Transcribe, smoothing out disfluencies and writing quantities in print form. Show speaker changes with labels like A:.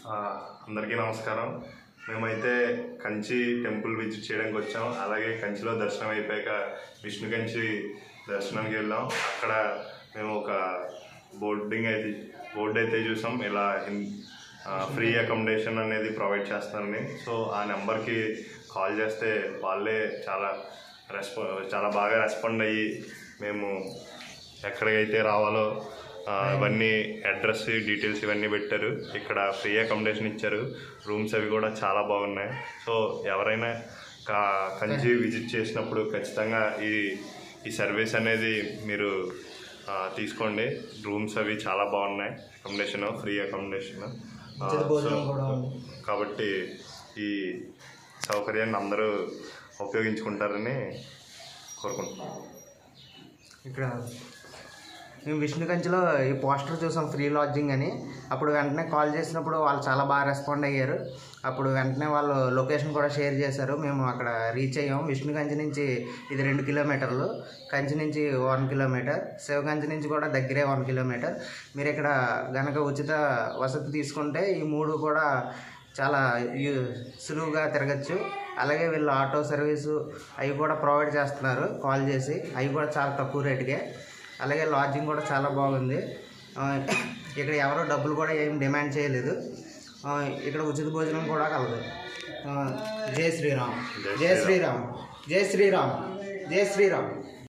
A: అందరికీ నమస్కారం. మేమైతే కంచి టెంపుల్ విజిట్ చేయడానికి వచ్చాం. అలాగే కంచిలో దర్శనం అయిపోయాక విష్ణు కంచి దర్శనానికి వెళ్ళాం. అక్కడ మేము ఒక బోర్డు అయితే చూసాం, ఇలా ఫ్రీ అకామిడేషన్ అనేది ప్రొవైడ్ చేస్తారని. సో ఆ నెంబర్కి కాల్ చేస్తే వాళ్ళే చాలా బాగా రెస్పాండ్ అయ్యి మేము ఎక్కడికైతే రావాలో ఇవన్నీ అడ్రస్ డీటెయిల్స్ ఇవన్నీ పెట్టారు. ఇక్కడ ఫ్రీ అకామిడేషన్ ఇచ్చారు. రూమ్స్ అవి కూడా చాలా బాగున్నాయి. సో ఎవరైనా కంచి విజిట్ చేసినప్పుడు ఖచ్చితంగా ఈ సర్వీస్ అనేది మీరు తీసుకోండి. రూమ్స్ అవి చాలా బాగున్నాయి. అకామిడేషన్ ఫ్రీ అకామిడేషన్ కాబట్టి ఈ సౌకర్యాన్ని అందరూ ఉపయోగించుకుంటారని కోరుకుంటున్నాం.
B: ఇక్కడ మేము విష్ణు కంచిలో ఈ పోస్టర్ చూసాం, ఫ్రీ లాడ్జింగ్ అని. అప్పుడు వెంటనే కాల్ చేసినప్పుడు వాళ్ళు చాలా బాగా రెస్పాండ్ అయ్యారు. అప్పుడు వెంటనే వాళ్ళు లొకేషన్ కూడా షేర్ చేశారు. మేము అక్కడ రీచ్ అయ్యాము. విష్ణు కంచి నుంచి ఇది 2 కిలోమీటర్లు, కంచి నుంచి 1 కిలోమీటర్, శివకంచి నుంచి కూడా దగ్గరే 1 కిలోమీటర్. మీరు ఇక్కడ గనక ఉచిత వసతి తీసుకుంటే ఈ 3 కూడా చాలా సులువుగా తిరగచ్చు. అలాగే వీళ్ళు ఆటో సర్వీసు అవి కూడా ప్రొవైడ్ చేస్తున్నారు కాల్ చేసి. అవి కూడా చాలా తక్కువ రేటుకే. అలాగే లాడ్జింగ్ కూడా చాలా బాగుంది. ఇక్కడ ఎవరో డబ్బులు కూడా ఏం డిమాండ్ చేయలేదు. ఇక్కడ ఉచిత భోజనం కూడా కలదు. జై శ్రీరామ్, జై శ్రీరామ్, జై శ్రీరామ్, జై శ్రీరామ్.